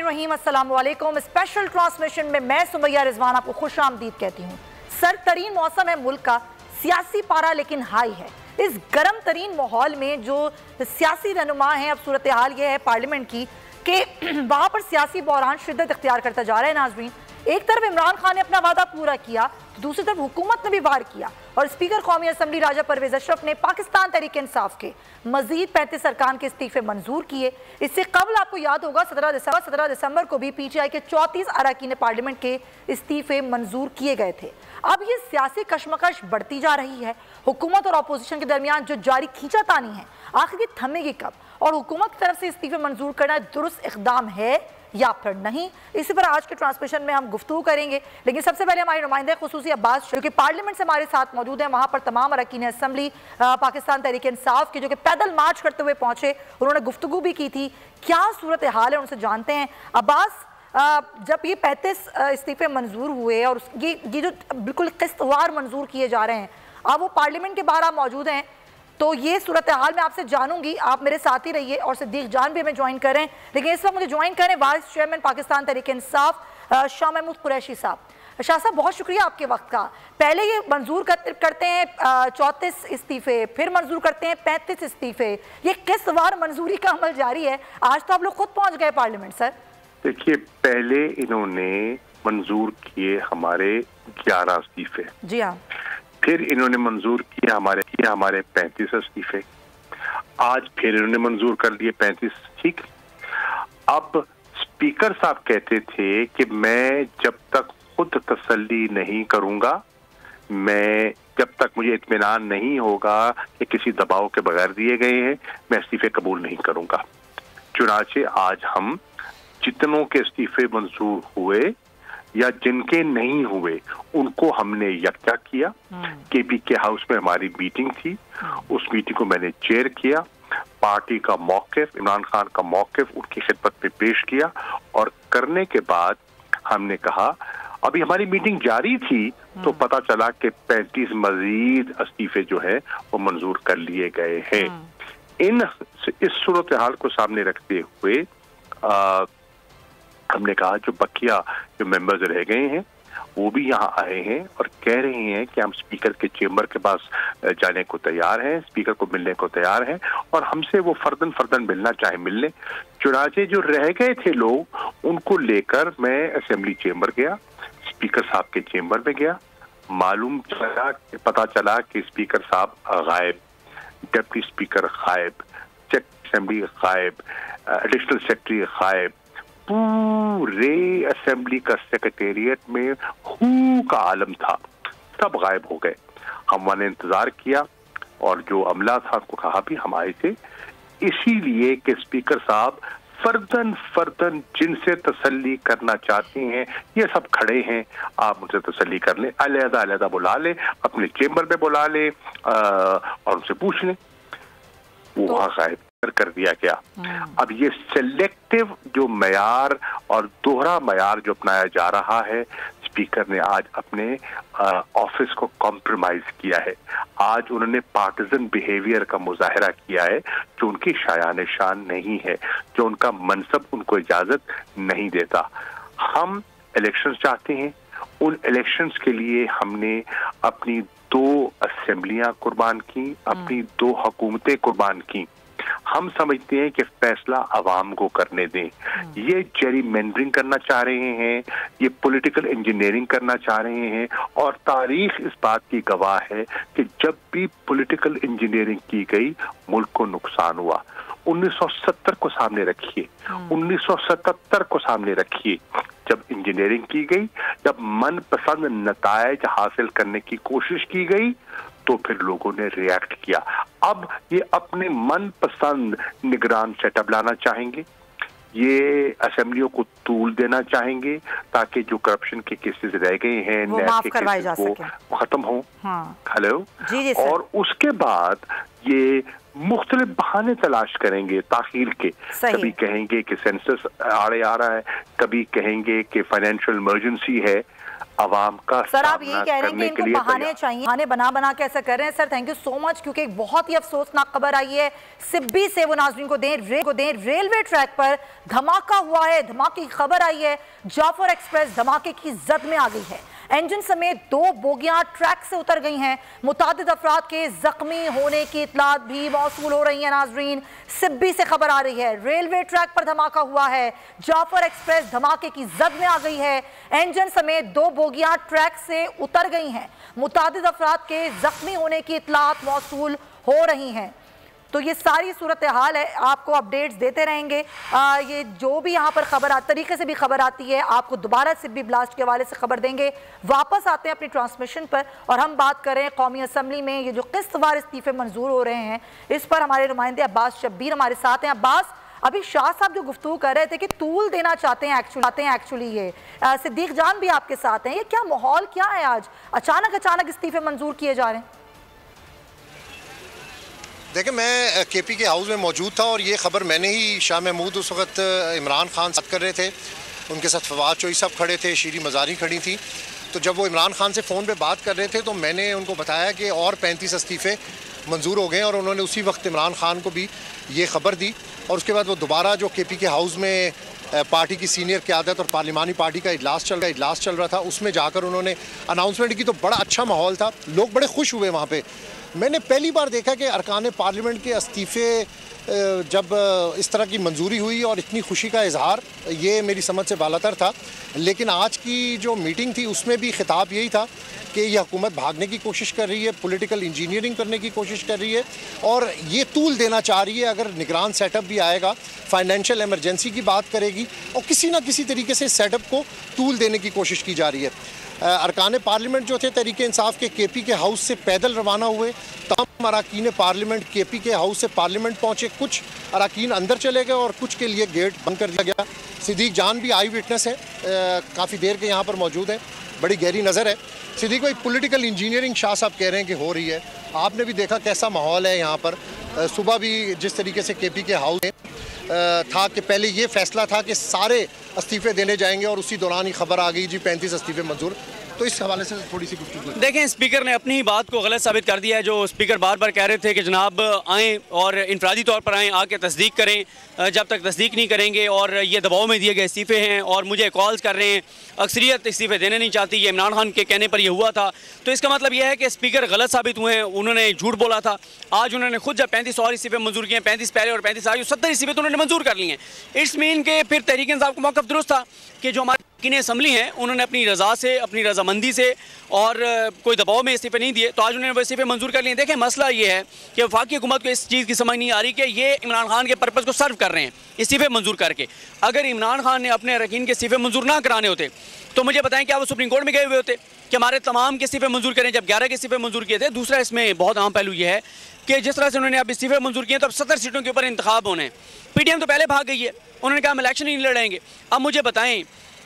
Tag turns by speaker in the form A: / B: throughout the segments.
A: बिस्मिल्लाहिर्रहमानिर्रहीम, अस्सलाम वालेकुम। स्पेशल ट्रांसमिशन में मैं सुमैया रिजवान आपको खुश आमदीद कहती हूँ। सरतरीन मौसम है मुल्क का, सियासी पारा लेकिन हाई है। इस गर्म तरीन माहौल में जो सियासी रहनुमा हैं, अब सूरत हाल ये है पार्लियामेंट की कि वहाँ पर सियासी बहरान शिद्दत इख्तियार करता जा रहा है। नाज़रीन, एक तरफ इमरान खान ने अपना वादा पूरा किया, दूसरी तरफ हुकूमत ने भी वार किया और स्पीकर कौमी असम्बली राजा परवेज अशरफ ने पाकिस्तान तहरीक इंसाफ के मजीद 35 अरकान के इस्तीफे मंजूर किए। इससे कबल आपको याद होगा 17 दिसंबर को भी PTI के 34 अरकान पार्लियामेंट के इस्तीफे मंजूर किए गए थे। अब ये सियासी कशमकश बढ़ती जा रही है। हुकूमत और अपोजिशन के दरमियान जो जारी खींचातानी है, आखिर ये थमेगी कब और हुकूमत की तरफ से इस्तीफे मंजूर करना दुरुस्त इक़दाम है या फिर नहीं, इसी पर आज के ट्रांसमिशन में हम गुफ्तगू करेंगे। लेकिन सबसे पहले हमारे नुमाइंदे खुसूसी अब्बास जो कि पार्लियामेंट से हमारे साथ मौजूद हैं, वहाँ पर तमाम अरकान असम्बली पाकिस्तान तहरीक इंसाफ के जो कि पैदल मार्च करते हुए पहुँचे, उन्होंने गुफ्तगू भी की थी। क्या सूरत हाल है उनसे जानते हैं। अब्बास, जब ये 35 इस्तीफे मंजूर हुए और ये जो बिल्कुल किस्तवार मंजूर किए जा रहे हैं, अब वो पार्लियामेंट के बाहर आप मौजूद हैं, तो ये सूरत हाल मैं आपसे जानूंगी। आप मेरे साथ ही रहिए और सिद्दीक जान भी हमें ज्वाइन करें। लेकिन इस वक्त मुझे ज्वाइन करें वाइस चेयरमैन पाकिस्तान तहरीक इंसाफ शाह महमूद कुरैशी साहब। शाह साहब, बहुत शुक्रिया आपके वक्त का। पहले ये मंजूर करते हैं 34 इस्तीफे, फिर मंजूर करते हैं 35 इस्तीफे। ये किस्तवार मंजूरी का अमल जारी है। आज तो आप लोग खुद पहुंच गए पार्लियामेंट। सर
B: देखिए, पहले इन्होंने मंजूर किए हमारे 11 इस्तीफे, जी हाँ, फिर इन्होंने मंजूर किया हमारे 35 इस्तीफे, आज फिर इन्होंने मंजूर कर लिए 35। ठीक, अब स्पीकर साहब कहते थे कि मैं जब तक खुद तसल्ली नहीं करूंगा, मैं जब तक मुझे इत्मीनान नहीं होगा कि किसी दबाव के बगैर दिए गए हैं, मैं इस्तीफे कबूल नहीं करूंगा। चुनाचे आज हम जितनों के इस्तीफे मंजूर हुए या जिनके नहीं हुए उनको हमने यकजा किया। KPK हाउस में हमारी मीटिंग थी, उस मीटिंग को मैंने चेयर किया। पार्टी का मौक़िफ़, इमरान खान का मौक़िफ़ उनकी खिदमत में पेश किया और करने के बाद हमने कहा, अभी हमारी मीटिंग जारी थी तो पता चला कि 35 मजीद इस्तीफे जो है वो मंजूर कर लिए गए हैं। इस सूरत हाल को सामने रखते हुए हमने कहा जो बकिया जो मेंबर्स रह गए हैं वो भी यहाँ आए हैं और कह रहे हैं कि हम स्पीकर के चेंबर के पास जाने को तैयार हैं, स्पीकर को मिलने को तैयार हैं और हमसे वो फर्दन मिलना चाहे मिलने। चुनाचे जो रह गए थे लोग उनको लेकर मैं असेंबली चेंबर गया, स्पीकर साहब के चेंबर में गया। पता चला कि स्पीकर साहब गायब, डिप्टी स्पीकर गायब, असेंबली गायब, एडिशनल सेक्रेटरी गायब, पूरे असेंबली का सेक्रेटेरिएट में हू का आलम था, सब गायब हो गए। हमने इंतजार किया और जो अमला था उनको कहा भी हम आए थे इसीलिए कि स्पीकर साहब फर्दन जिनसे तसल्ली करना चाहते हैं ये सब खड़े हैं, आप उनसे तसल्ली कर लें, अलग-अलग बुला लें, अपने चेंबर में बुला लें और उनसे पूछ लें। वो वहाँ गायब कर दिया गया। अब ये सिलेक्टिव जो मयार और दोहरा मयार जो अपनाया जा रहा है, स्पीकर ने आज अपने ऑफिस को कॉम्प्रोमाइज किया है। आज उन्होंने पार्टिजन बिहेवियर का मुजाहरा किया है जो उनकी शायान शान नहीं है, जो उनका मनसब उनको इजाजत नहीं देता। हम इलेक्शंस चाहते हैं, उन इलेक्शंस के लिए हमने अपनी 2 असेंबलियां कुर्बान की, अपनी 2 हुकूमतें कुर्बान की। हम समझते हैं कि फैसला अवाम को करने दें। ये जेरीमेंडरिंग करना चाह रहे हैं, ये पॉलिटिकल इंजीनियरिंग करना चाह रहे हैं और तारीख इस बात की गवाह है कि जब भी पॉलिटिकल इंजीनियरिंग की गई मुल्क को नुकसान हुआ। 1970 को सामने रखिए, 1977 को सामने रखिए, जब इंजीनियरिंग की गई, जब मनपसंद नतायज हासिल करने की कोशिश की गई तो फिर लोगों ने रिएक्ट किया। अब ये अपने मनपसंद निगरान सेटअप लाना चाहेंगे, ये असेंबलियों को तूल देना चाहेंगे ताकि जो करप्शन के केसेस रह गए हैं वो खत्म हो। हेलो, और उसके बाद ये मुख्तलिफ बहाने तलाश करेंगे ताखीर के। कभी कहेंगे कि सेंसस आड़े आ रहा है, कभी कहेंगे कि फाइनेंशियल इमरजेंसी है। आवाम का
A: सर आप यही कह रहे हैं कि इनको बहाने चाहिए, बहाने बना के ऐसा कर रहे हैं। Sir thank you so much, क्योंकि एक बहुत ही अफसोसनाक खबर आई है सिब्बी से, वो नाज़रीन को दें। रेलवे ट्रैक पर धमाका हुआ है, धमाके की खबर आई है। जाफर एक्सप्रेस धमाके की जद में आ गई है। इंजन समेत 2 बोगियां ट्रैक से उतर गई हैं। मुतादिद अफराद के जख्मी होने की इतलात भी मौसूल हो रही है। नाजरीन सिब्बी से खबर आ रही है, रेलवे ट्रैक पर धमाका हुआ है। जाफर एक्सप्रेस धमाके की जद में आ गई है। इंजन समेत 2 बोगियां ट्रैक से उतर गई हैं। मुतादिद अफराद के जख्मी होने की इतलात मौसूल हो रही हैं। तो ये सारी सूरत हाल है, आपको अपडेट्स देते रहेंगे। ये जो भी यहाँ पर खबर तरीके से भी खबर आती है, आपको दोबारा सिब्बी ब्लास्ट के हवाले से खबर देंगे। वापस आते हैं अपनी ट्रांसमिशन पर और हम बात करें कौमी असम्बली में ये जो किस्तवार इस्तीफे मंजूर हो रहे हैं, इस पर हमारे नुमाइंदे अब्बास शब्बीर हमारे साथ हैं। अब्बास, अभी शाह साहब जो गुफ्तगू कर रहे थे कि तूल देना चाहते हैं एक्चुअली ये सिद्दीक जान भी आपके साथ हैं, ये क्या माहौल क्या है? आज अचानक इस्तीफे मंजूर किए जा रहे हैं।
C: देखिए, मैं केपी के हाउस में मौजूद था और ये ख़बर मैंने ही, शाह महमूद उस वक़्त इमरान खान साथ कर रहे थे, उनके साथ फवाद चौधरी साहब खड़े थे, शीरी मज़ारी खड़ी थी। तो जब वो इमरान खान से फ़ोन पे बात कर रहे थे तो मैंने उनको बताया कि और 35 इस्तीफ़े मंजूर हो गए और उन्होंने उसी वक्त इमरान खान को भी ये ख़बर दी। और उसके बाद वो दोबारा जो केपी के हाउस में पार्टी की सीनियर क़यादत और पार्लिमानी पार्टी का इजलास चल रहा था, उसमें जाकर उन्होंने अनाउंसमेंट की। तो बड़ा अच्छा माहौल था, लोग बड़े खुश हुए वहाँ पे। मैंने पहली बार देखा कि अरकान पार्लियामेंट के इस्तीफ़े जब इस तरह की मंजूरी हुई और इतनी खुशी का इजहार, ये मेरी समझ से बालातर था। लेकिन आज की जो मीटिंग थी उसमें भी खिताब यही था कि ये हुकूमत भागने की कोशिश कर रही है, पॉलिटिकल इंजीनियरिंग करने की कोशिश कर रही है और ये तूल देना चाह रही है। अगर निगरान सेटअप भी आएगा, फाइनेंशियल इमरजेंसी की बात करेगी और किसी ना किसी तरीके से सेटअप को तूल देने की कोशिश की जा रही है। अरकान पार्लियामेंट जो थे तहरीके इंसाफ के केपी के हाउस से पैदल रवाना हुए। तमाम अरकान पार्लियामेंट केपी के हाउस से पार्लियामेंट पहुँचे। कुछ अरकान अंदर चले गए और कुछ के लिए गेट बंद कर दिया गया। सिद्दीक जान भी आई विटनेस है, काफ़ी देर के यहाँ पर मौजूद है, बड़ी गहरी नज़र है। सिद्दीक भाई, पॉलिटिकल इंजीनियरिंग शाह साहब कह रहे हैं कि हो रही है, आपने भी देखा कैसा माहौल है यहाँ पर। सुबह भी जिस तरीके से केपी के हाउस में था कि पहले ये फैसला था कि सारे इस्तीफे देने जाएंगे और उसी दौरान ही खबर आ गई जी 35 इस्तीफे मंजूर। तो इस हवाले से थोड़ी सी गुफ्तगू
D: देखें, स्पीकर ने अपनी ही बात को गलत साबित कर दिया है। जो स्पीकर बार बार कह रहे थे कि जनाब आएँ और इनफरादी तौर पर आएँ, आके तस्दीक करें, जब तक तस्दीक नहीं करेंगे और ये दबाव में दिए गए इस्तीफे हैं और मुझे कॉल्स कर रहे हैं, अक्सरियत इस्तीफे देने नहीं चाहती, ये इमरान खान के कहने पर यह हुआ था। तो इसका मतलब यह है कि स्पीकर गलत साबित हुए हैं, उन्होंने झूठ बोला था। आज उन्होंने खुद जब 35 और इस्तीफे मंजूर किए, 35 पहले और 35 आज, 70 इस्तीफे तो उन्होंने मंजूर कर लिए हैं। इट्स मीन के फिर तहरीक इंसाफ का मौक़िफ़ दुरुस्त था कि जो हमारे असम्बली हैं उन्होंने अपनी रज़ा से, अपनी रजामंदी से और कोई दबाव में इस्तीफे नहीं दिए, तो आज उन्होंने वो इस्तीफे मंजूर कर लिए। देखें, मसला ये है कि वफाकी हुकूमत को इस चीज़ की समझ नहीं आ रही कि ये इमरान खान के पर्पज़ को सर्व कर रहे हैं इस्तीफे मंजूर करके। अगर इमरान खान ने अपने अरकान के इस्तीफे मंजूर ना कराने होते तो मुझे बताएं क्या वो सुप्रीम कोर्ट में गए हुए होते कि हमारे तमाम के इस्तीफे मंजूर करें, जब 11 के इस्तीफे मंजूर किए थे। दूसरा इसमें बहुत अहम पहलू ये है कि जिस तरह से उन्होंने अब इस्तीफे मंजूर किए तो अब 70 सीटों के ऊपर इंतखाब होने हैं। PTM तो पहले भाग गई है, उन्होंने कहा हम इलेक्शन ही नहीं लड़ेंगे। अब मुझे बताएं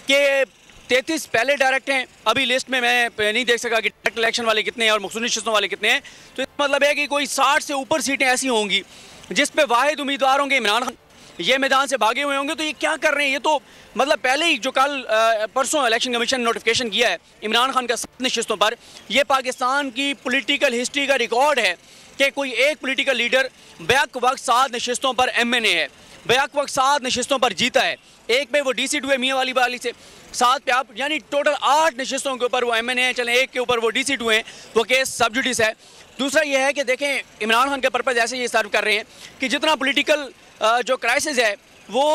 D: कि 33 पहले डायरेक्ट हैं, अभी लिस्ट में मैं नहीं देख सका कि डायरेक्ट इलेक्शन वाले कितने हैं और मखसूस शिस्तों वाले कितने हैं। तो इसका मतलब है कि कोई 60 से ऊपर सीटें ऐसी होंगी जिस पे वाहिद उम्मीदवार होंगे इमरान खान, ये मैदान से भागे हुए होंगे। तो ये क्या कर रहे हैं? ये तो मतलब पहले ही जो कल परसों इलेक्शन कमीशन ने नोटिफिकेशन किया है इमरान खान का 7 नशिस्तों पर, यह पाकिस्तान की पॉलिटिकल हिस्ट्री का रिकॉर्ड है कि कोई एक पॉलिटिकल लीडर बैक वक्त 7 नशिस्तों पर MNA है, बैक वक्त 7 नशिस्तों पर जीता है। एक पे वो DC हुए मियाँ वाली से, 7 पे आप, यानी टोटल 8 नशिस्तों के ऊपर वो MNA है, चलें एक के ऊपर वो DC हैं, वो केस सब जुडिस है। दूसरा ये है कि देखें, इमरान खान का पर्पज़ ऐसे ये सर्व कर रहे हैं कि जितना पॉलिटिकल जो क्राइसिस है वो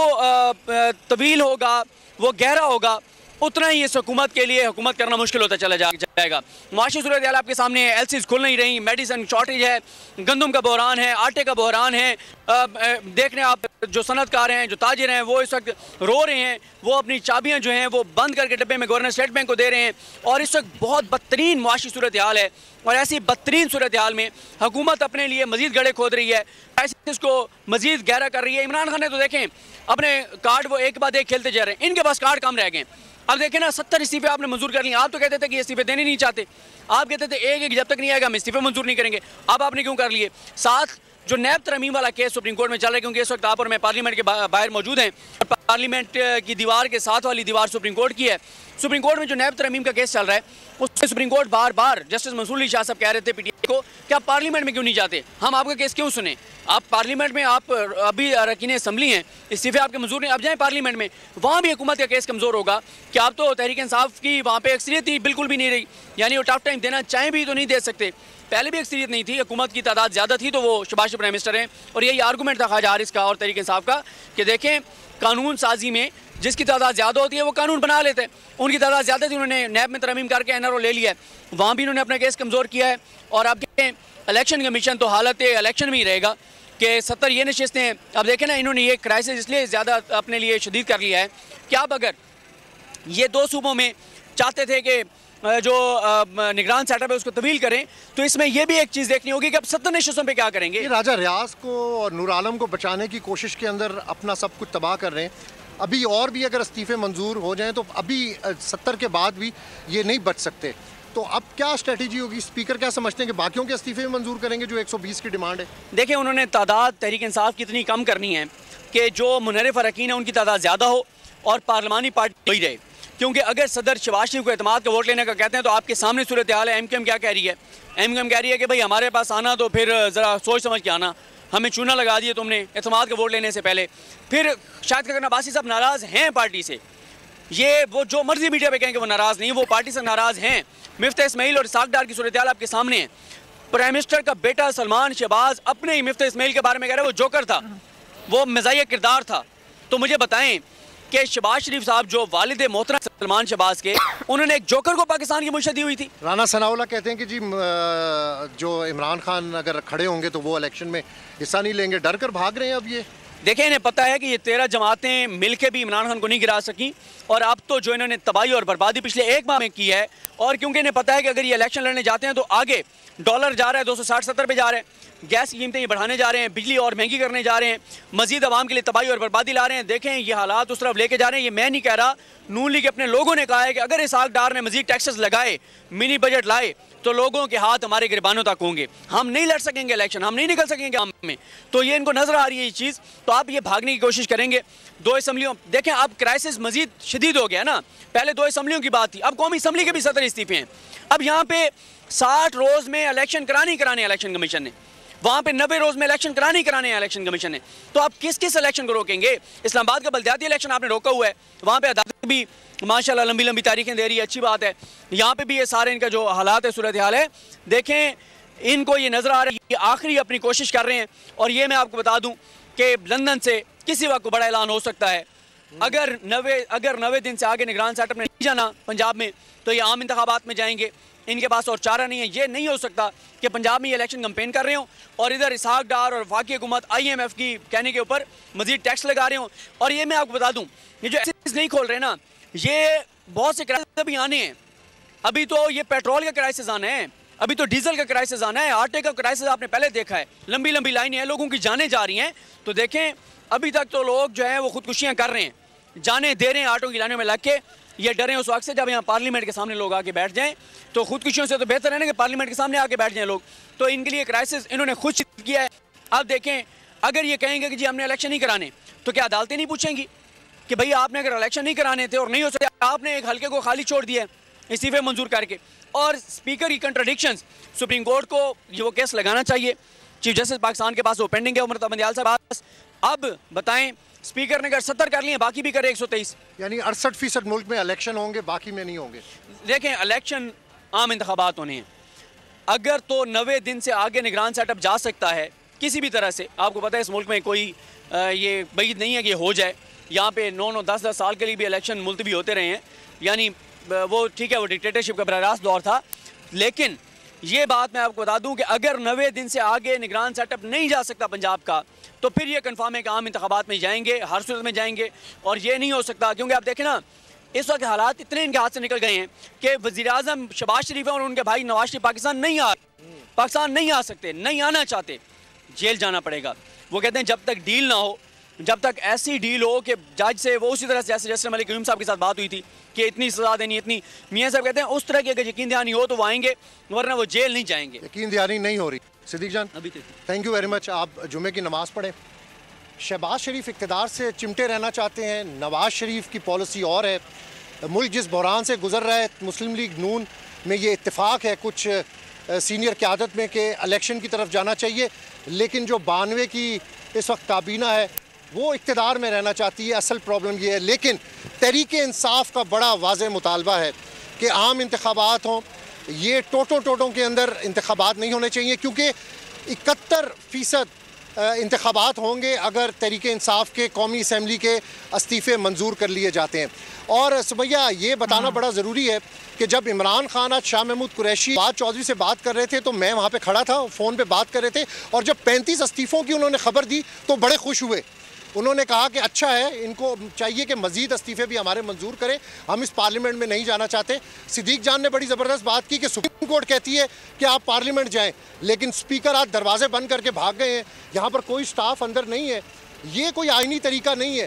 D: तवील होगा, वो गहरा होगा, उतना ही इस हुकूमत के लिए हुकूमत करना मुश्किल होता चला जाएगा। माशी सूरत हाल आपके सामने है, LCs खुल नहीं रही, मेडिसिन शॉर्टेज है, गंदम का बहरान है, आटे का बहरान है। देख रहे हैं आप, जो सनतकार हैं, जो ताजिर हैं, वो इस वक्त रो रहे हैं, वो अपनी चाबियाँ जो हैं वो बंद करके डब्बे में गवर्नर स्टेट बैंक को दे रहे हैं। और इस वक्त बहुत बदतरीन माशी सूरत हाल है और ऐसी बदतरीन सूरत हाल में हुकूमत अपने लिए मजीद गड्ढे खोद रही है, क्राइसिस को मजीद गहरा कर रही है। इमरान खान ने तो देखें अपने कार्ड वो एक बाद एक खेलते जा रहे हैं, इनके पास कार्ड कम रह गए। अब देखें ना, 70 इस्तीफे आपने मंजूर कर लिए। आप तो कहते थे कि इस्तीफे देने नहीं चाहते, आप कहते थे एक जब तक नहीं आएगा हम इस्तीफे मंजूर नहीं करेंगे। अब आपने क्यों कर लिए? साथ जो नैब तरमीम वाला केस सुप्रीम कोर्ट में चल रहा है, क्योंकि इस वक्त आप और मैं पार्लियामेंट के बाहर मौजूद हैं, पार्लियामेंट की दीवार के साथ वाली दीवार सुप्रीम कोर्ट की है। सुप्रीम कोर्ट में जो नैब तरमीम का केस चल रहा है उससे सुप्रीम कोर्ट बार बार जस्टिस मंसूर अली शाह साहब कह रहे थे पीटीआई को कि आप पार्लियामेंट में क्यों नहीं जाते, हम आपका केस क्यों सुने, आप पार्लियामेंट में, आप अभी अरकान असम्बली हैं, इस्तीफे आपके मंजूर नहीं, आप जाएं पार्लियामेंट में, वहाँ भी हुकूमत का केस कमज़ोर होगा कि आप तो तहरीक इंसाफ की वहाँ पे अक्सरियत ही बिल्कुल भी नहीं रही, यानी वो टफ टाइम देना चाहें भी तो नहीं दे सकते। पहले भी अक्सरियत नहीं थी, हुकूमत की तादाद ज़्यादा थी तो वो शहबाज प्राइम मिनिस्टर हैं, और यही आर्गूमेंट था ख्वाजा हारिस का और तहरीक इंसाफ का कि देखें कानून साजी में जिसकी तादाद ज़्यादा होती है वो कानून बना लेते हैं, उनकी तादाद ज़्यादा थी, उन्होंने नैब में तरमीम करके एनआरओ ले लिया है, वहाँ भी उन्होंने अपना केस कमज़ोर किया है। और अब देखें इलेक्शन कमीशन तो हालत इलेक्शन में ही रहेगा कि 70 ये नशिस्तें, अब देखें ना इन्होंने ये क्राइसिस इसलिए ज़्यादा अपने लिए शदीद कर लिया है कि अब अगर ये 2 सूबों में चाहते थे कि जो निगरान सेटअप है उसको तवील करें, तो इसमें यह भी एक चीज़ देखनी होगी कि अब 70 नशिस्तों पे क्या करेंगे।
C: राजा रियाज को और नूर आलम को बचाने की कोशिश के अंदर अपना सब कुछ तबाह कर रहे हैं। अभी और भी अगर इस्तीफे मंजूर हो जाएं तो अभी 70 के बाद भी ये नहीं बच सकते, तो अब क्या स्ट्रेटजी होगी? स्पीकर क्या समझते हैं कि बाकियों के इस्तीफे मंजूर करेंगे जो 120 की डिमांड है?
D: देखिए उन्होंने तादाद तहरीक इंसाफ की इतनी कम करनी है कि जो मुनहरिफ अरकान है उनकी तादाद ज़्यादा हो और पार्लिमानी पार्टी वही रहे, क्योंकि अगर सदर शहबाज शरीफ को एतमाद का वोट लेने का कहते हैं तो आपके सामने सूरत हाल है। एमक्यूएम क्या कह रही है? एमक्यूएम कह रही है कि भाई हमारे पास आना तो फिर ज़रा सोच समझ के आना, हमें चूना लगा दिए तुमने एतमाद का वोट लेने से पहले। फिर शायद खकर अब्बासी साहब नाराज़ हैं पार्टी से, ये वो जो मर्जी मीडिया पे कहें कि वो नाराज़ नहीं, वो पार्टी से नाराज़ हैं। मिफ्ता इस्माइल और इसाक डार की सूरत हाल आपके सामने है। प्राइम मिनिस्टर का बेटा सलमान शहबाज अपने ही मिफ्ता इस्माइल के बारे में कह रहे हैं वो जोकर था, वो मज़ाहिया किरदार था। तो मुझे बताएं कि शहबाज शरीफ साहब जो वालिद मोहतरम सलमान शहबाज के, उन्होंने एक जोकर को पाकिस्तान की मुश्त दी हुई थी।
C: राना सनाउल्लाह कहते हैं कि जी जो इमरान खान अगर खड़े होंगे तो वो इलेक्शन में हिस्सा नहीं लेंगे, डर कर भाग रहे हैं। अब ये
D: देखें इन्हें पता है कि ये 13 जमातें मिलकर भी इमरान खान को नहीं गिरा सकी, और अब तो जो इन्होंने तबाही और बर्बादी पिछले 1 माह में की है, और क्योंकि इन्हें पता है कि अगर ये इलेक्शन लड़ने जाते हैं तो आगे डॉलर जा रहा है 260-70 पे जा रहे हैं, गैस की कीमतें ये बढ़ाने जा रहे हैं, बिजली और महंगी करने जा रहे हैं, मजीद आवाम के लिए तबाही और बर्बादी ला रहे हैं। देखें ये हालात उस तरफ लेके जा रहे हैं। ये मैं नहीं कह रहा, नून लीग अपने लोगों ने कहा है कि अगर इसाक डार ने मजीद टैक्सेस लगाए, मिनी बजट लाए, तो लोगों के हाथ हमारे गिरबानों तक होंगे, हम नहीं लड़ सकेंगे इलेक्शन, हम नहीं निकल सकेंगे आम में। तो ये इनको नजर आ रही है ये चीज़, तो आप ये भागने की कोशिश करेंगे। 2 असम्बलियों, देखें अब क्राइसिस मजीद शदीद हो गया ना, पहले 2 असम्बलियों की बात थी, अब कौमी असम्बली के भी 70 इस्तीफे हैं। अब यहाँ पे 60 रोज में इलेक्शन कराने इलेक्शन कमीशन ने, वहाँ पे 90 रोज में इलेक्शन कराने इलेक्शन कमीशन ने, तो आप किस किस इलेक्शन को रोकेंगे? इस्लामाबाद का बल्दियाती इलेक्शन आपने रोका हुआ है, वहाँ पे अदालत भी माशाल्लाह लंबी लंबी तारीखें दे रही है, अच्छी बात है। यहाँ पे भी ये सारे इनका जो हालात है, सूरत हाल है, देखें इनको ये नजर आ रहा है ये आखिरी अपनी कोशिश कर रहे हैं। और ये मैं आपको बता दूं कि लंदन से किसी वक्त बड़ा ऐलान हो सकता है। अगर 90 दिन से आगे निगरान सेटअप ने नहीं जाना पंजाब में, तो ये आम इंतखाबात में जाएंगे, इनके पास और चारा नहीं है। ये नहीं हो सकता कि पंजाब में ये इलेक्शन कैंपेन कर रहे हो और इधर इसाक डार और वफाकी हुकूमत IMF की कहने के ऊपर मजीद टैक्स लगा रहे हो। और ये मैं आपको बता दूं, ये जो एक्साइज नहीं खोल रहे ना, ये बहुत से क्राइसिस अभी आने हैं। अभी तो ये पेट्रोल का क्राइसिस आना है, अभी तो डीजल का क्राइसिस आना है, आटे का क्राइसिस आपने पहले देखा है, लंबी लंबी लाइनें हैं, लोगों की जानें जा रही हैं। तो देखें अभी तक तो लोग जो है वो खुदकुशियाँ कर रहे हैं, जाने दे रहे हैं आटों की लाइनों में लग के। ये डरे उस वक्त से जब यहाँ पार्लियामेंट के सामने लोग आके बैठ जाएं, तो खुदकुशियों से तो बेहतर है ना कि पार्लियामेंट के सामने आके बैठ जाएं लोग। तो इनके लिए क्राइसिस इन्होंने खुद किया है। अब देखें अगर ये कहेंगे कि जी हमने इलेक्शन नहीं कराने, तो क्या अदालतें नहीं पूछेंगी कि भाई आपने अगर इलेक्शन नहीं कराने थे और नहीं हो सकते, आपने एक हल्के को खाली छोड़ दिया इस्तीफे मंजूर करके। और स्पीकर की कंट्राडिक्शंस, सुप्रीम कोर्ट को ये वो केस लगाना चाहिए, चीफ जस्टिस पाकिस्तान के पास वो पेंडिंग है, उमर बंदियाल साहब पास। अब बताएं स्पीकर ने अगर 70 कर लिए, बाकी भी करे 123,
C: यानी 68% मुल्क में इलेक्शन होंगे, बाकी में नहीं होंगे।
D: देखें इलेक्शन आम इंतखाबात होने हैं, अगर तो 90 दिन से आगे निगरान सेटअप जा सकता है किसी भी तरह से। आपको पता है इस मुल्क में कोई ये बैद नहीं है कि हो जाए, यहाँ पे 9-9, 10-10 साल के लिए भी इलेक्शन मुलतवी होते रहे हैं, यानी वो ठीक है वो डिक्टेटरशिप का बराह रास्त दौर था। लेकिन ये बात मैं आपको बता दूं कि अगर 90 दिन से आगे निगरान सेटअप नहीं जा सकता पंजाब का, तो फिर ये कन्फर्म है कि आम इंतखाबात में जाएंगे, हर सूरत में जाएंगे। और ये नहीं हो सकता क्योंकि आप देखें ना इस वक्त हालात इतने इनके हाथ से निकल गए हैं कि वज़ीर-ए-आज़म शहबाज शरीफ और उनके भाई नवाज शरीफ पाकिस्तान नहीं आ सकते, नहीं आना चाहते, जेल जाना पड़ेगा। वो कहते हैं जब तक डील ना हो, जब तक ऐसी डील हो कि जज से वो उसी तरह से जैसे जस्टिस मलिक क़यूम साहब के साथ बात हुई थी कि इतनी सज़ा देनी, इतनी, मियाँ साहब कहते हैं उस तरह की अगर यकीन दहानी हो तो वो आएंगे, वरना वो जेल नहीं जाएंगे।
C: यकीन दहानी नहीं हो रही। सिद्दीक जान, थैंक यू वेरी मच। आप जुमे की नमाज़ पढ़ें। शहबाज शरीफ इक़्तिदार से चिमटे रहना चाहते हैं, नवाज शरीफ की पॉलिसी और है। मुल्क जिस बहरान से गुजर रहा है, मुस्लिम लीग नून में ये इत्तेफाक है कुछ सीनियर क़यादत में कि इलेक्शन की तरफ जाना चाहिए, लेकिन जो 92 की इस वक्त काबीना है वो इक़्तिदार में रहना चाहती है। असल प्रॉब्लम ये है। लेकिन तहरीक इंसाफ का बड़ा वाज़ेह मुतालबा है कि आम इंतखाबात हों, ये टोटों के अंदर इंतखाबात नहीं होने चाहिए, क्योंकि 71% इंतखाबात होंगे अगर तहरीक इंसाफ के कौमी असम्बली के इस्तीफ़े मंजूर कर लिए जाते हैं। और सुमैया, ये बताना बड़ा ज़रूरी है कि जब इमरान खान आज शाह महमूद कुरैशी बात चौधरी से बात कर रहे थे तो मैं वहाँ पे खड़ा था, फ़ोन पे बात कर रहे थे, और जब 35 इस्तीफ़ों की उन्होंने खबर दी तो बड़े खुश हुए। उन्होंने कहा कि अच्छा है, इनको चाहिए कि मज़ीद इस्तीफ़े भी हमारे मंजूर करें, हम इस पार्लियामेंट में नहीं जाना चाहते। सिद्दीक जान ने बड़ी ज़बरदस्त बात की कि सुप्रीम कोर्ट कहती है कि आप पार्लियामेंट जाएं, लेकिन स्पीकर आज दरवाजे बंद करके भाग गए हैं, यहाँ पर कोई स्टाफ अंदर नहीं है। ये कोई आईनी तरीका नहीं है।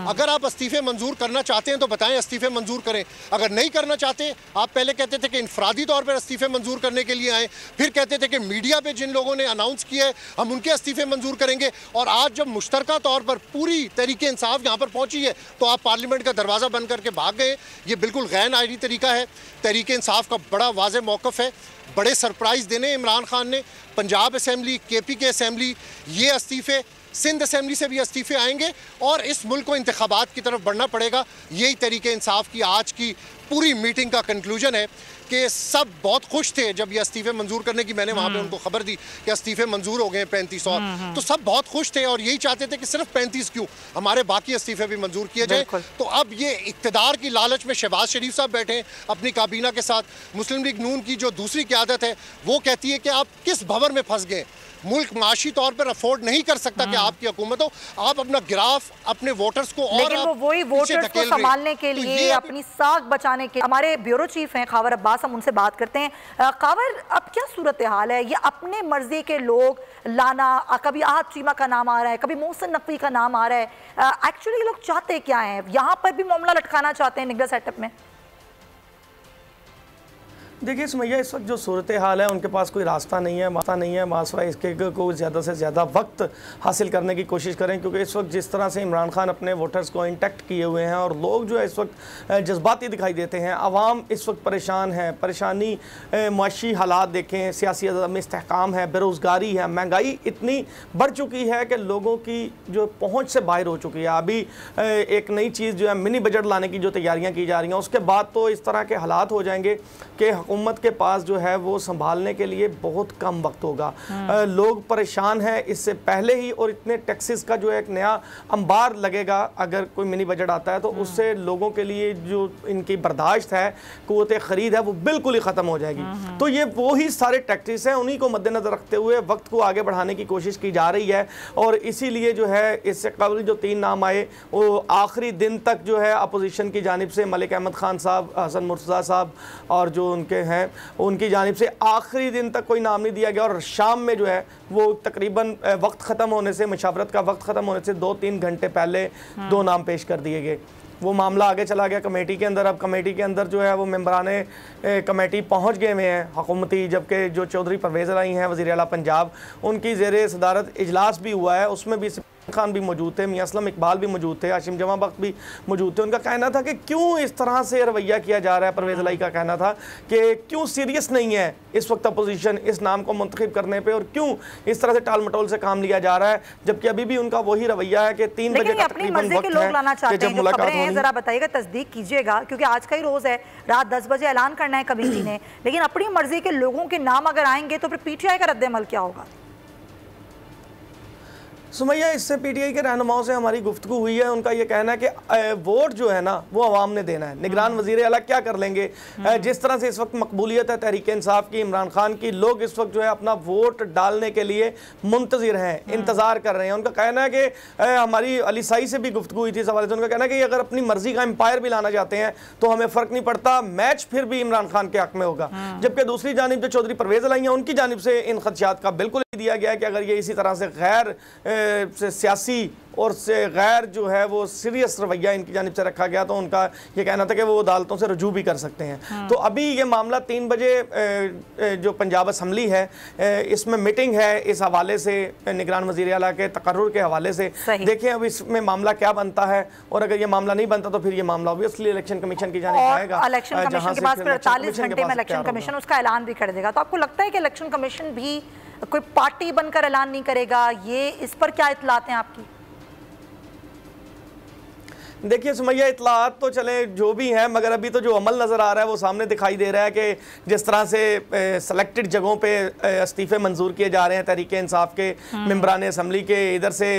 C: अगर आप इस्तीफ़े मंजूर करना चाहते हैं तो बताएं, इस्तीफ़े मंजूर करें। अगर नहीं करना चाहते, आप पहले कहते थे कि इनफरादी तौर पर इस्तीफ़े मंजूर करने के लिए आए, फिर कहते थे कि मीडिया पे जिन लोगों ने अनाउंस किया है हम उनके इस्तीफ़े मंजूर करेंगे, और आज जब मुश्तरका तौर पर पूरी तहरीक इंसाफ यहाँ पर पहुँची है तो आप पार्लियामेंट का दरवाज़ा बंद करके भाग गए। ये बिल्कुल गैर आईनी तरीका है। तहरीक इंसाफ का बड़ा वाज़ेह मौक़िफ़ है। बड़े सरप्राइज़ देने इमरान खान ने, पंजाब असम्बली, KP के असम्बली, ये इस्तीफ़े, सिंध असम्बली से भी इस्तीफ़े आएंगे और इस मुल्क को इंतखाबात की तरफ बढ़ना पड़ेगा। यही तहरीक इंसाफ की आज की पूरी मीटिंग का कंक्लूजन है कि सब बहुत खुश थे जब ये इस्तीफ़े मंजूर करने की मैंने वहाँ पे उनको खबर दी कि इस्तीफ़े मंजूर हो गए 35 और, तो सब बहुत खुश थे और यही चाहते थे कि सिर्फ 35 क्यों, हमारे बाकी इस्तीफ़े भी मंजूर किए जाए। तो अब ये इक़्तिदार की लालच में शहबाज शरीफ साहब बैठे हैं अपनी काबीना के साथ। मुस्लिम लीग नून की जो दूसरी क़यादत है वो कहती है कि आप किस भंवर में फंस गए, मुल्क माशी तौर पर अफोर्ड नहीं कर सकता कि आपकी हुकूमत हो, आप अपना गिराफ अपने वोटर्स को, और
A: लेकिन वो वही वोटर्स को संभालने के लिए, अपनी साख बचाने के, हमारे ब्यूरो चीफ हैं खावर अब्बास, हम उनसे बात करते हैं। खावर, अब क्या सूरत हाल है? ये अपने मर्जी के लोग लाना, कभी आहत चीमा का नाम आ रहा है, कभी मोहसिन नकवी का नाम आ रहा है, एक्चुअली लोग चाहते क्या हैं? यहाँ पर भी मामला लटकाना चाहते हैं निगरान सेटअप में?
E: देखिए सुमैया, इस वक्त जो सूरत हाल है उनके पास कोई रास्ता नहीं है, मासवा इसके को ज़्यादा से ज़्यादा वक्त हासिल करने की कोशिश करें, क्योंकि इस वक्त जिस तरह से इमरान खान अपने वोटर्स को इंटैक्ट किए हुए हैं और लोग जो है इस वक्त जज्बाती दिखाई देते हैं, आवाम इस वक्त परेशान है, परेशानी मुआशी हालात देखें, सियासी अदम इस्तेहकाम है, बेरोज़गारी है, महंगाई इतनी बढ़ चुकी है कि लोगों की जो पहुँच से बाहर हो चुकी है। अभी एक नई चीज़ जो है मिनी बजट लाने की जो तैयारियाँ की जा रही हैं, उसके बाद तो इस तरह के हालात हो जाएंगे कि हुकूमत के पास जो है वो संभालने के लिए बहुत कम वक्त होगा। लोग परेशान हैं इससे पहले ही, और इतने टैक्सेस का जो एक नया अंबार लगेगा अगर कोई मिनी बजट आता है तो उससे लोगों के लिए जो इनकी बर्दाश्त है, क़ुव्वत ख़रीद है, वो बिल्कुल ही ख़त्म हो जाएगी। तो ये वो ही सारे टैक्सेस हैं, उन्हीं को मद्देनज़र रखते हुए वक्त को आगे बढ़ाने की कोशिश की जा रही है। और इसीलिए जो है इससे कबल जो 3 नाम आए वो आखिरी दिन तक जो है अपोजिशन की जानिब से मलिक अहमद खान साहब, हसन मुर्तज़ा साहब और जो उनके हैं उनकी जानिब से आखिरी दिन तक कोई नाम नहीं दिया गया, और शाम में जो है वो तकरीबन वक्त ख़त्म होने से, मशावरत का वक्त ख़त्म होने से 2-3 घंटे पहले 2 नाम पेश कर दिए गए। वो मामला आगे चला गया कमेटी के अंदर। अब कमेटी के अंदर जो है वो मेंबराने कमेटी पहुंच गए हुए हैं हुकूमती, जबकि जो चौधरी परवेज़ लाई हैं वज़ीर आला पंजाब, उनकी ज़ेरे सदारत इजलास भी हुआ है, उसमें भी खान भी मौजूद थे, मियां असलम इकबाल भी मौजूद थे, हाशिम जमा बख्त भी मौजूद थे। उनका कहना था कि क्यों इस तरह से रवैया किया जा रहा है। परवेज़ लाई का कहना था कि क्यों सीरियस नहीं है इस वक्त अपोजिशन इस नाम को मुंतखब करने पे, और क्यों इस तरह से टाल मटोल से काम लिया जा रहा है, जबकि अभी भी उनका वही रवैया है कि 3 बजे का तकरीबन वक्त है कि जब मुलाकात होनी।
A: जरा बताइएगा, तस्दीक कीजिएगा, क्योंकि आज का ही रोज है, रात 10 बजे ऐलान करना है कमेटी ने, लेकिन अपनी मर्जी के लोगों के नाम अगर आएंगे तो फिर PTI का रद्द-ए-अमल क्या होगा?
E: सुमैया, इससे PTI के रहनुमाओं से हमारी गुफ्तगू हुई है। उनका ये कहना है कि वोट जो है ना वो अवाम ने देना है, निगरान वज़ीर आला क्या कर लेंगे। जिस तरह से इस वक्त मकबूलियत है तहरीक इंसाफ की, इमरान खान की, लोग इस वक्त जो है अपना वोट डालने के लिए मुंतज़िर हैं, इंतज़ार कर रहे हैं। उनका कहना है कि हमारी अली साई से भी गुफ्तगू हुई थी इस हवाले से। उनका कहना है कि अगर अपनी मर्जी का एम्पायर भी लाना चाहते हैं तो हमें फ़र्क नहीं पड़ता, मैच फिर भी इमरान खान के हक़ में होगा। जबकि दूसरी जानिब जो चौधरी परवेज़ लाई हैं उनकी जानिब से इन खदशात का बिल्कुल दिया गया कि अगर ये इसी तरह से गैर सियासी और से गैर जो है वो सीरियस रवैया इनकी जानिब से रखा गया तो उनका ये कहना था कि वो अदालतों से रजू भी कर सकते हैं। तो अभी ये मामला 3 बजे जो पंजाब असम्बली है इसमें मीटिंग है, इस हवाले से निगरान वज़ीर आला के तकर्रुर के हवाले से देखें अब इसमें मामला क्या बनता है, और अगर ये मामला नहीं बनता तो फिर ये मामला ऑब्वियसली इलेक्शन कमीशन की जानिब जाएगा।
A: इलेक्शन कमीशन के पास 48 घंटे में इलेक्शन कमीशन उसका ऐलान भी कर देगा। तो आपको लगता है कि इलेक्शन कमीशन भी कोई पार्टी बनकर ऐलान नहीं करेगा? ये इस पर क्या इत्तलात हैं आपकी?
E: देखिए सुमैया, इतलात तो चले जो भी हैं, मगर अभी तो जो अमल नज़र आ रहा है वो सामने दिखाई दे रहा है कि जिस तरह से सेलेक्टेड जगहों पे इस्तीफ़े मंजूर किए जा रहे हैं तहरीक इंसाफ के मेंबरान असम्बली के, इधर से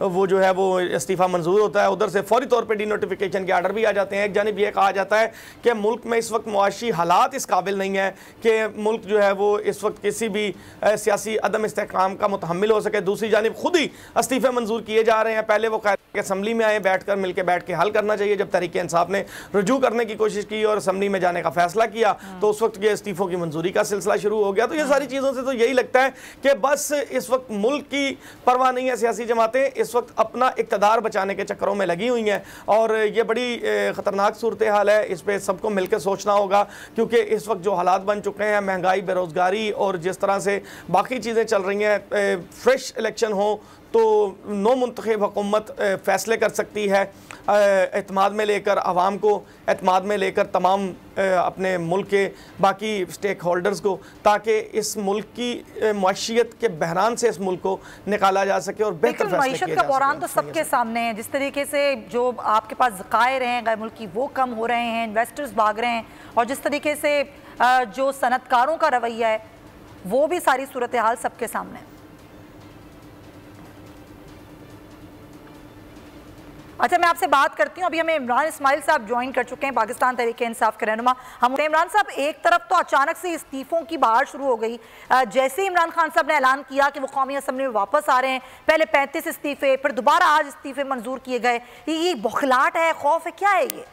E: वो जो है वो इस्तीफ़ा मंजूर होता है, उधर से फौरी तौर पर डिनोटिफिकेशन के आर्डर भी आ जाते हैं। एक जानिब ये कहा जाता है कि मुल्क में इस वक्त मुआशी हालात इस काबिल नहीं है कि मुल्क जो है वो इस वक्त किसी भी सियासी अदम इस्तेहकाम का मुतहम्मिल हो सके। दूसरी जानिब खुद ही इस्तीफ़े मंजूर किए जा रहे हैं। पहले वो असम्बली में आए, बैठ कर मिल के बैठ के हल करना चाहिए। जब तहरीक इंसाफ ने रुजू करने की कोशिश की और असम्बली में जाने का फैसला किया तो उस वक्त ये इस्तीफों की मंजूरी का सिलसिला शुरू हो गया। तो ये सारी चीज़ों से तो यही लगता है कि बस इस वक्त मुल्क की परवाह नहीं है। सियासी जमातें इस वक्त अपना इक़्तिदार बचाने के चक्करों में लगी हुई हैं और ये बड़ी ख़तरनाक सूरत हाल है। इस पर सबको मिलकर सोचना होगा, क्योंकि इस वक्त जो हालात बन चुके हैं, महंगाई, बेरोज़गारी और जिस तरह से बाकी चीज़ें चल रही हैं, फ्रेश इलेक्शन हो तो नो मुंतखब हुकूमत फ़ैसले कर सकती है एतमाद में लेकर आवाम को, एतमाद में लेकर तमाम अपने मुल्क के बाकी स्टेक होल्डर्स को, ताकि इस मुल्क की मईशियत के बहरान से इस मुल्क को निकाला जा सके और बेहतर फैसले किए जा सके।
A: मईशियत का बहरान तो सबके सामने है। जिस तरीके से जो आपके पास ज़खायर हैं गैर मुल्की वो कम हो रहे हैं, इन्वेस्टर्स भाग रहे हैं, और जिस तरीके से जो सनतकारों का रवैया है वो भी सारी सूरत हाल सबके सामने है। अच्छा, मैं आपसे बात करती हूँ। अभी हमें इमरान इस्माइल साहब ज्वाइन कर चुके हैं, पाकिस्तान तहरीक इंसाफ के रहनुमा। हम इमरान साहब, एक तरफ तो अचानक से इस्तीफ़ों की बहार शुरू हो गई। जैसे ही इमरान खान साहब ने ऐलान किया कि वो कौमी असम्बली में वापस आ रहे हैं, पहले 35 इस्तीफ़े, फिर दोबारा आज इस्तीफ़े मंजूर किए गए। ये बौखलाहट है, खौफ है, क्या है ये?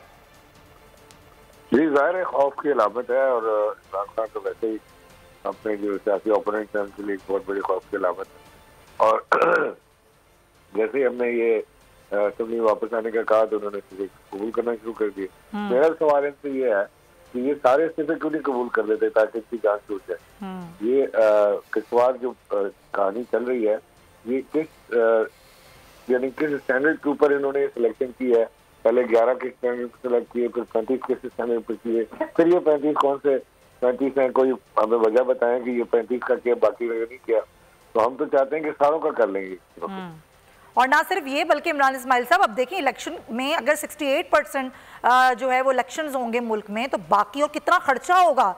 F: जी, जाहिर है खौफ की अलामत है, और इमरान खान तो वैसे ही अपने जो सियासी ओपोनेंट हैं उनके लिए एक बहुत बड़ी खौफ की अलामत है। और जैसे ही हमने ये असम्बली वापस आने का कहा तो उन्होंने कबूल करना शुरू कर दिया। मेरा सवाल इनसे ये है कि ये सारे इस्तीफे क्यों नहीं कबूल कर लेते ताकि इसकी जांच छूट जाए। ये किसवार जो कहानी चल रही है, ये किस स्टैंडर्ड के ऊपर इन्होंने सिलेक्शन की है? पहले 11 के स्टैंडर्ड पर सिलेक्ट किए, फिर 35 के स्टैंडर्ड पर किए, फिर ये 35 कौन से 35 हैं? कोई हमें वजह बताएं कि ये 35 का किया, बाकी वजह नहीं किया। तो हम तो चाहते हैं कि सारों का कर लेंगे।
A: और ना सिर्फ ये, बल्कि इमरान इस्माइल साहब, अब देखिए इलेक्शन में अगर 68% जो है वो इलेक्शंस होंगे मुल्क में, तो बाकी और कितना खर्चा होगा,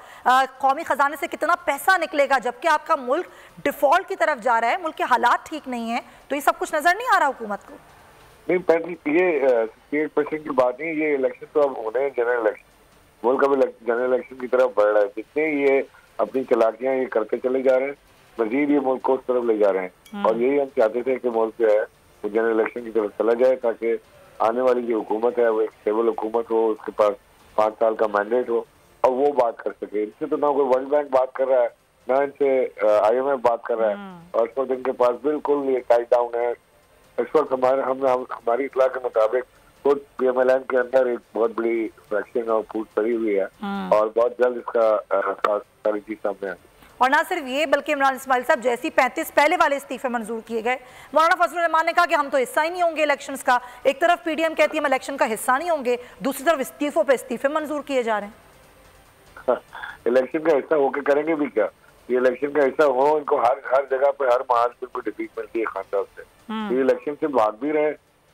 A: कौमी खजाने से कितना पैसा निकलेगा, जबकि आपका मुल्क डिफॉल्ट की तरफ जा रहा है, मुल्क के हालात ठीक नहीं है। तो ये सब कुछ नजर नहीं आ रहा हुकूमत को?
F: नहीं, पहले ये 68% की बात नहीं, ये इलेक्शन तो अब होने हैं, जनरल इलेक्शन। मुल्क अभी जनरल इलेक्शन की तरफ बढ़ रहा है। जितने ये अपनी चालाकियां ये करते चले जा रहे हैं, मजीद ये मुल्क को उस तरफ ले जा रहे हैं। और यही हम चाहते थे कि मुल्क जो है वो जनरल इलेक्शन की तरफ चला जाए, ताकि आने वाली जो हुकूमत है वो एक स्टेबल हुकूमत हो, उसके पास 5 साल का मैंडेट हो और वो बात कर सके। इससे तो ना कोई वर्ल्ड बैंक बात कर रहा है, ना इनसे IMF बात कर रहा है, और इस वक्त इनके पास बिल्कुल ये टाइट डाउन है। इस वक्त हमारी इतला के मुताबिक खुद PMLN के अंदर एक बहुत बड़ी फ्रैक्शन और फूट पड़ी हुई है, और बहुत जल्द इसका सारी चीज सामने आएगी।
A: और ना सिर्फ ये, बल्कि इमरान इस्माइल साहब, जैसी 35 पहले वाले इस्तीफे मंजूर किए गए, मौलाना फजलुर रहमान ने कहा कि हम तो हिस्सा ही नहीं होंगे इलेक्शंस का। एक तरफ PDM कहती है हम इलेक्शन का हिस्सा नहीं होंगे, दूसरी तरफ इस्तीफों पे इस्तीफे मंजूर किए जा रहे हैं।
F: इलेक्शन का हिस्सा होकर करेंगे भी क्या? ये इलेक्शन का हिस्सा हो, इनको हर जगह पे हर महाज पे डिफीट मिलती है खान साहब से। ये इलेक्शन से भाग भी रहे,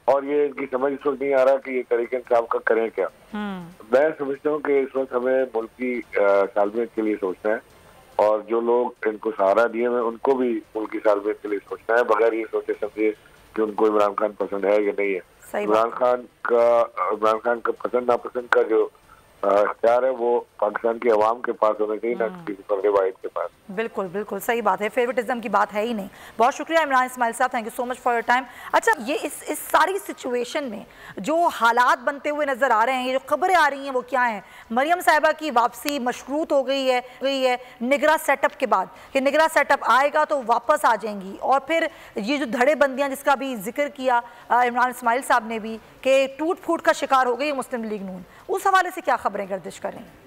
F: और ये इनकी समझ इस वक्त नहीं आ रहा कि ये तरीके इंसाफ का करें क्या। मैं समझता हूँ कि इस वक्त हमें मुल्क की सालमियत के लिए सोचना है, और जो लोग इनको सहारा दिए हैं उनको भी मुल्क की सालमियत के लिए सोचना है, बगैर ये सोचे समझे कि उनको इमरान खान पसंद है या नहीं है। इमरान खान का पसंद नापसंद का जो इख्तियार है वो पाकिस्तान की आवाम के पास होना चाहिए, ना किसी फर्द वाहिद के पास।
A: बिल्कुल बिल्कुल सही बात है, फेवरेटिज्म की बात है ही नहीं। बहुत शुक्रिया इमरान इस्माइल साहब, thank you so much for your time. अच्छा, ये इस सारी सिचुएशन में जो हालात बनते हुए नज़र आ रहे हैं, ये जो खबरें आ रही हैं वो क्या हैं? मरियम साहिबा की वापसी मशरूत हो गई है निगरां सेटअप के बाद, कि निगरां सेटअप आएगा तो वापस आ जाएंगी, और फिर ये जो धड़ेबंदियाँ जिसका भी जिक्र किया इमरान इस्माइल साहब ने भी कि टूट फूट का शिकार हो गई मुस्लिम लीग नून, उस हवाले से क्या खबरें गर्दिश कर रही हैं?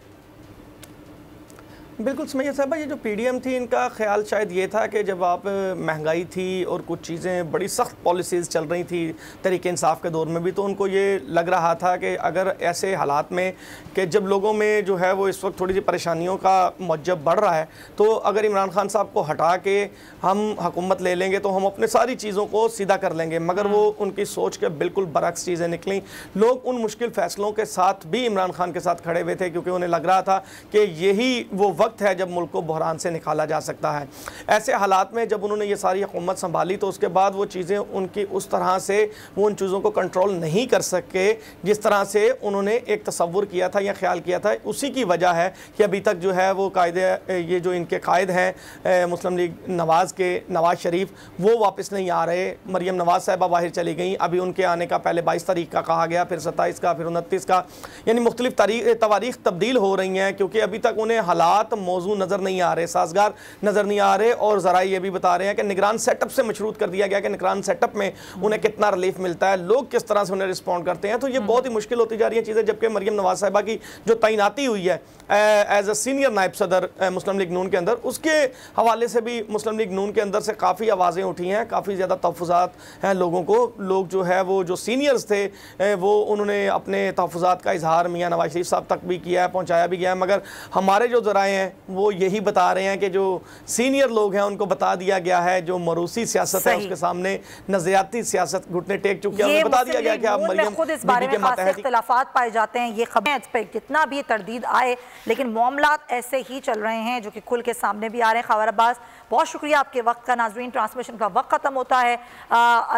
E: बिल्कुल सुमैया साहबा, ये जो पीडीएम थी इनका ख्याल शायद ये था कि जब आप महंगाई थी और कुछ चीज़ें बड़ी सख्त पॉलिसीज़ चल रही थी तहरीक इंसाफ के दौर में भी, तो उनको ये लग रहा था कि अगर ऐसे हालात में कि जब लोगों में जो है वो इस वक्त थोड़ी सी परेशानियों का मौजब बढ़ रहा है, तो अगर इमरान खान साहब को हटा के हम हुकूमत ले लेंगे तो हम अपने सारी चीज़ों को सीधा कर लेंगे। मगर वो उनकी सोच के बिल्कुल बरक्स चीज़ें निकली। लोग उन मुश्किल फ़ैसलों के साथ भी इमरान खान के साथ खड़े हुए थे, क्योंकि उन्हें लग रहा था कि यही वो वक्त है जब मुल्क को बहरान से निकाला जा सकता है। ऐसे हालात में जब उन्होंने ये सारी हुकूमत संभाली तो उसके बाद वो चीज़ें उनकी उस तरह से वो उन चीज़ों को कंट्रोल नहीं कर सके जिस तरह से उन्होंने एक तसव्वुर किया था या ख्याल किया था। उसी की वजह है कि अभी तक जो है वो कायदे, ये जो इनके कायद हैं मुस्लिम लीग नवाज़ शरीफ, वो वापस नहीं आ रहे। मरियम नवाज़ साहिबा बाहर चली गई, अभी उनके आने का पहले 22 तारीख का कहा गया, फिर 27 का, फिर 29 का, यानी मुख्तलिफ तवारीख तब्दील हो रही हैं, क्योंकि अभी तक उन्हें हालात मौजू नज़र नहीं आ रहे, साजगार नज़र नहीं आ रहे। और ज़रा ये भी बता रहे हैं कि निगरान सेटअप से मशरूत कर दिया गया कि निगरान सेटअप में उन्हें कितना रिलीफ मिलता है, लोग किस तरह से उन्हें रिस्पॉन्ड करते हैं। तो ये बहुत ही मुश्किल होती जा रही है चीज़ें। जबकि मरियम नवाज़ साहिबा की जो तैनाती हुई है एज अ सीनियर नायब सदर मुस्लिम लीग नून के अंदर, उसके हवाले से भी मुस्लिम लीग नून के अंदर से काफ़ी आवाज़ें उठी हैं, काफ़ी ज़्यादा तहफ़्फ़ुज़ात हैं लोगों को। लोग जो है वो जो सीनियर्स थे वो उन्होंने अपने तहफ़्फ़ुज़ात का इजहार मियाँ नवाज शरीफ साहब तक भी किया है, पहुँचाया भी गया है। मगर हमारे जो ज़राए हैं वो यही बता रहे हैं कि जो सीनियर लोग हैं उनको बता दिया गया है, जो मरूसी सियासत है उसके सामने नज़रियाती सियासत घुटने टेक चुकी है। उन्हें बता दिया गया कि आप मरियम
A: खुद इस बारे में खास इख्तिलाफात पाए जाते हैं। ये खबरें इस पर कितना भी तरदीद आए, लेकिन मामलात ऐसे ही चल रहे हैं जो कि खुल के सामने भी आ रहे हैं। खबर अब्बास, बहुत शुक्रिया आपके वक्त का। नाज़रीन, ट्रांसमिशन का वक्त ख़त्म होता है।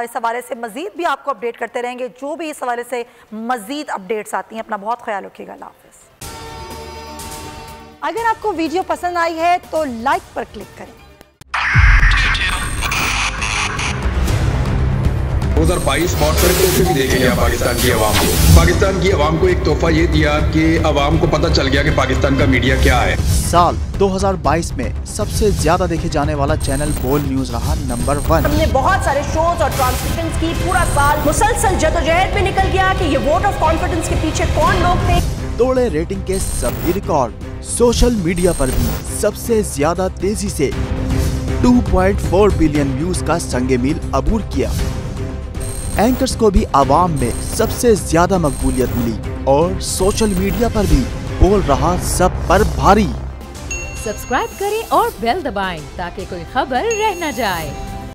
A: इस हवाले से मज़ीद भी आपको अपडेट करते रहेंगे, जो भी इस हवाले से मज़ीद अपडेट्स आती हैं। अपना बहुत ख्याल रखिएगा। अल्लाह हाफ़िज़। अगर आपको वीडियो पसंद आई है तो लाइक पर क्लिक करें।
G: 2022 मॉडल तोहफे भी देके गया पाकिस्तान की आवाम को। पाकिस्तान की आवाम को एक तोहफा ये दिया कि आवाम को पता चल गया कि पाकिस्तान का मीडिया क्या है।
H: साल 2022 में सबसे ज्यादा देखे जाने वाला चैनल बोल न्यूज रहा नंबर 1।
I: हमने बहुत सारे शोज और ट्रांसमिशंस की, पूरा साल मुसलसल जदोजहद में निकल गया कि ये वोट ऑफ कॉन्फिडेंस के पीछे कौन लोग थे।
H: तोड़े रेटिंग के सभी रिकॉर्ड। सोशल मीडिया पर भी सबसे ज्यादा तेजी से 2.4 बिलियन व्यूज का संगे मील अबूर किया। एंकर्स को भी आवाम में सबसे ज्यादा मकबूलियत मिली और सोशल मीडिया पर भी बोल रहा सब पर भारी।
J: सब्सक्राइब करें और बेल दबाएं ताकि कोई खबर रह न जाए।